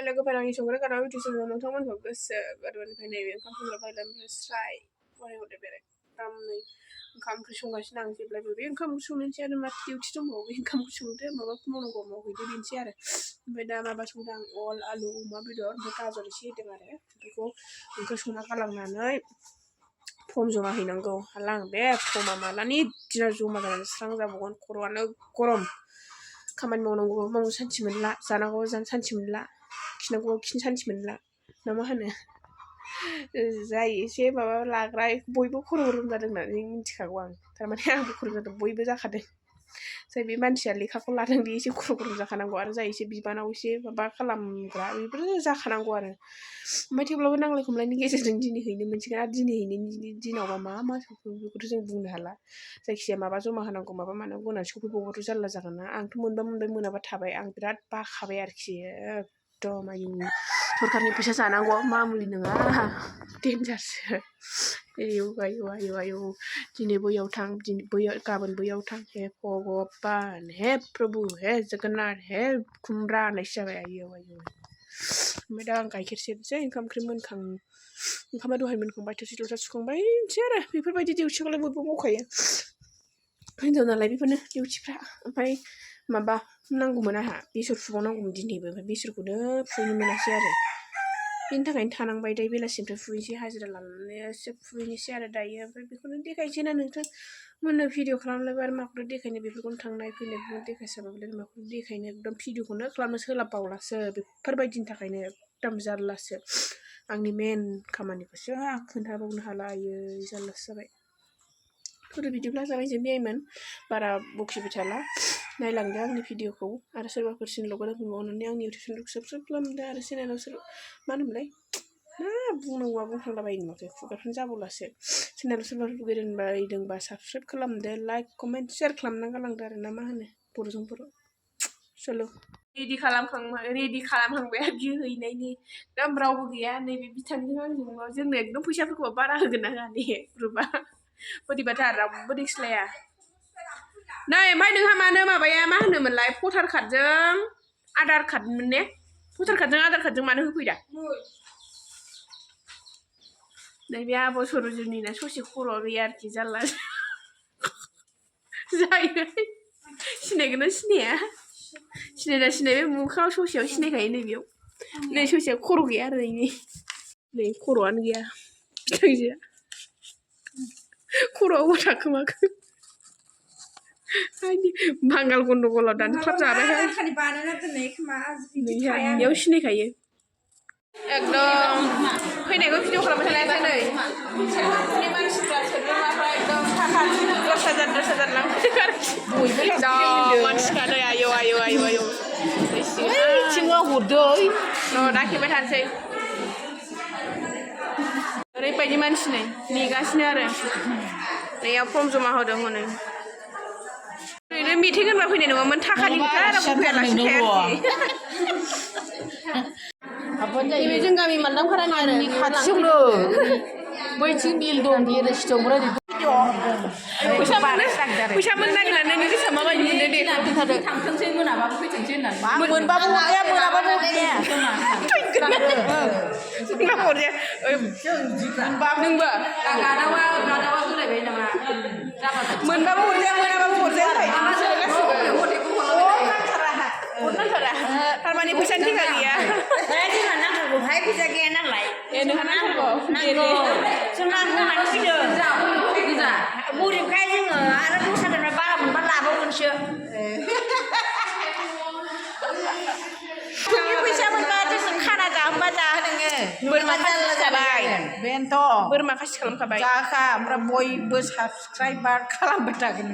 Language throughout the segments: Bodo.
लोगोफोरनि संग्रा गाराव बिदिसोमोन नोंथांमोनखौ गोसो गोरबोनिफ्राय नैबे ओंखाम संग्रा फायलानिफ्राय स्राय फरायहरदो बेराय आरामनो ओंखाम ओंख्रि संगासिनो आं जेब्लायबो बे ओंखाम ओंख्रि संनोसै आरो मा डिउटि दंबावो बे ओंखाम ओंख्रि संदो माबा मावनांगौ मावहैदो बेनोसै आरो ओमफ्राय दा माबा संदों आं अल आलु अमा बेदर ओमफ्राय गाजर एसे होदों आरो बेखौ ओंख्रि संना गालांनानै फर्म जमा हैनांगौ हाला आं बे फर्मा मालानि दिनाव जमा जानानै स्रां जाबावगोन खर'आनो गरम खामानि मावनांगौ मावनो सान्थि मोनला जानांगौ जानो सान्थि मोनला खिनांगौ खिनो सान्थि मोनला ना मा होनो जाय एसे माबा लाग्रा बयबो खर' गरम जादों होननानै मिथिखागौ आं थारमाने आंबो खर' जादों बयबो जाखादों जाय बे मानसिया लेखाखौ लादों बे एसे खर' गरम जाखानांगौ आरो जाय एसे बिबानाव एसे माबा खालामग्रा बेफोरो जाखानांगौ आरो ओमफ्राय थेवब्लाबो नांलाय खमलायनि गेजेरजों दिनै हैनो मोनसिगोन आरो दिनै हैनायनि दिनावबा मा सफैयो बेखौथ' जों बुंनो हाला जायखिजाया माबा जमा होनांगौ माबा मानांगौ होननानै सफैबावबाथ' जारला जागोन ना आंथ' मोनबा मोनबाय मोनाबा थाबाय आं बिराद बाखाबाय आरोखि एकदम आयु सरखारनि फैसा जानांगौ मामुलि नङा डेन्जारसो आयौ आयौ आयौ आयौ दिनै बैयाव थां दिनै बैयाव गाबोन बैयाव थां हे भगबान हे प्रभु हे जगन्नाथ हे खुमब्रा होननायसो जाबाय आयौ आयौ ओमफ्राय दा आं गाइखेर सेरनोसै ओंखाम ओंख्रि ओंखामा दहाय मोनखांबाय थोरसि लथा सुखांबायसै आरो बेफोरबायदि डिउटिखौलाय बयबो मावखायो हिनजाव नालाय बेफोरनो डिउटिफ्रा ओमफ्राय माबा नांगौमोन आंहा बेसर फुबावनांगौमोन दिनैबो ओमफ्राय बेसरखौनो फुहैनो मोनासै आरो बेनि थाखायनो थानांबाय दायो बेलासिनिफ्राय फुहैनोसै हाजिरा लानानै एसे फुहैनोसै आरो दायो ओमफ्राय बेखौनो देखायनोसै ना नोंथां मोननो भिडिअ खालामलायबा आरो माखौथ' देखायनो बेफोरखौनो थांनाय फैनायखौनो देखायसाबाबो माखौथ' देखायनो एकदम भिडिअखौनो खालामनो सोलाबबावलासो बेफोरबायदिनि थाखायनो एकदम जारलासो आंनि मेन खामानिखौसो आं खोन्थाबावनो हाला आयै जारलासो जाबाय बिदिब्ला जाबाय आइमोन बारा बखिबाय थाला नायलांदो आंनि भिडिअखौ आरो सोरबाफोर सिनल'गोन अननानै आंनि इउटुब चेनेलखौ साबस्क्राइब खालामदो आरो चेनेलाव मा होनोमोनलाय बुंनांगौआ बुंफ्लांलाबायो माथो खुगाफ्रानो जाबावलासो चेनेलाव सोरबाफोर बायदोंबा साबस्क्राइब खालामदो लाइक कमेन्ट शेयार खालामना गालांदो आरो ना मा होनो बर'जों बर' सल' रेडि खालामहांबाय आरोखि हैनायनि एकदम रावबो गैया नैबे बिथांजों आंजों जोंनो एकदम फैसाफोरखौ बारा होगोन ना होआ ने ग्रुपआ बोरैबाथार रावबो देख्लाया नै ओमफ्राय नोंहा मानो माबाया मा होनोमोनलाय भटार कार्डजों आधार कार्डमोन ने भटार कार्डजों आधार कार्डजों मानो होफैदा नैबे आब' सरजुनिना ससे खर' गैया आरोखि जारला जायो सिनायगोन ना सिनाया सिनाय बे मोखाङाव ससेयाव सिनायखायो नैबेयाव नै ससेयाव खर' गैया आरो नै खर'आनो गैया बिथांजोआ खर'आव थाखोमाखो बांगाल गन्दगलाव दानख्लाब जाबायहाय बेयाव सिनायखायो एकदम फैनायखौ भिडिअ खालामबाय थानाय नै मानसिफ्रा सोद्रोमाफ्रा एकदम थाखा 10,000 लांफैदों आरोखि मानसिफ्रा नै आयौ आयौ आयौ आयौ थिङा हरदै र' दाखेबाय थानोसै ओरैबायदि मानसि नै नेगासिनो आरो नैयाव फर्म जमा होदों हनै ओरैनो मेथाइ होनबा फैनाय नङामोन थाखानि खोथा रावबो फैयालासिनो नैबे जों गामि मालदांफारानि आरो खाथियावनो बैथिं बिल दं बे रेस्टुरेन्ट फैसा मोननो नागिरनानै नों गोसोआ माबायदि मोनदों दे खोन्थादो थांथोंसै मोनाबाबो फैथोंसै होननानै मोनबाबो हरजाया मोनाबाबो हरजाया नोंबो गादावा होलायबाय नामा मोनबाबो हरजाया मोनाबाबो हरजाया हरनांथारा थारमाने फैसानि थेखा गैया जोंहा नांगौहाय फैसा गैया नालाय नोंहा नांगौ जों नांगौ होननानै फैदों गरिबखाय जोङो आरो दस्रानिफ्राय बारा मोनबा लाबावगोनसो फैसा मोनबा जों खाना जाहोबा जाहोदोङो बोरमा खासि जाबाय बेनोथ' बोरमा खासि खालामखाबाय जाखा ओमफ्राय बयबो साबस्क्राइबार खालामबाय थागोन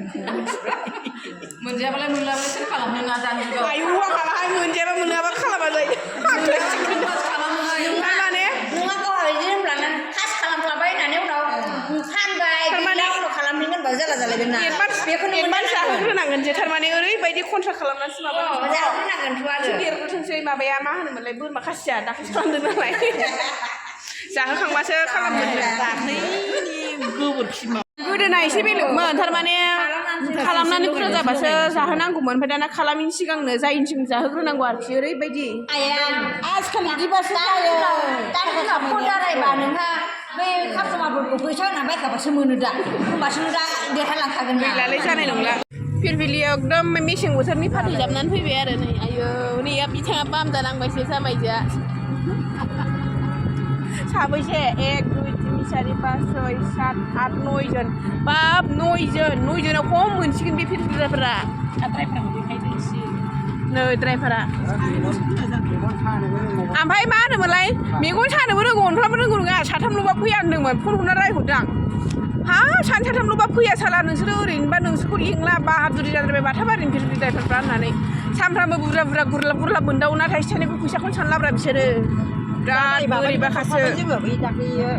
मोनजायाबालाय मोनलाबाय सोर खालामनो ना दानि जुगाव आयु आंहालाहाय मोनजायाबा मोनाबा खालामा जायो माने नोंहा गावहा बिदि होनब्लाना खास खालामखाबाय होननानै उनाव फानबाय थारमाने उनाव खालामहैगोन होनबा जाला जालायगोन ना बेखौनो एडभान्स जाहोग्रोनांगोन जे थारमाने ओरैबायदि कन्ट्राक्ट खालामनानैसो माबा जाहोग्रोनांगोनथ' आरो देरग्रोथोंसै माबाया मा होनोमोनलाय बोरमा खासिया दाख्लैसो खालामदों नालाय जाहोखांबासो खालामगोन दाख्लैनि गोबोरखि गोदोना एसे बेलेगमोन थारमाने खालामनानै बुरजा जाबासो जाहोनांगौमोन ओमफ्राय दाना खालामिनि सिगांनो जायिनि सिगां जाहोग्रोनांगौ आरोखि ओरैबायदि आया आजिखालि बिदिबासो जायो दानि दिनाव फन रायलायबा नोंहा बै कास्टमारफोरखौ फैसा होनानै बायखाबासो मोनो दा होमबासो दा देरहालांखागोन ना गैलालाय जानाय नंला फिरफिलियाव एकदम मेसें बोथोरनि फाथैजाबनानै फैबाय आरो नै आयौ नै बिथाङा बामदा नांबायसो जामायजोआ साबैसे 1 2 3 4 5 6 7 8 9 जन बाब 9 जनाव खम मोनसिगोन बे फिरफिलाफोरा नै ड्राइभारा ओमफ्राय मा होनोमोनलाय मेगन सानोबो रोंगौ अनफ्राबो रोंगौ नङा साथामल'बा फैया होनदोंमोन फन हरना रायहरदां हा सानै साथामल'बा फैया साला नोंसोरो ओरैनोबा नोंसोरखौ लिंला बाहादुरि जाद्रायबाय बाथाबारिनि फिरफिलि ड्राइभारफ्रा होननानै सानफ्रामबो बुरजा गुरलाब मोनदावो ना थाइसे थाइनैबो फैसाखौनो सानलाब्रा बिसोरो बिराद बोरैबाखासो जोङो बै दाख्लैयो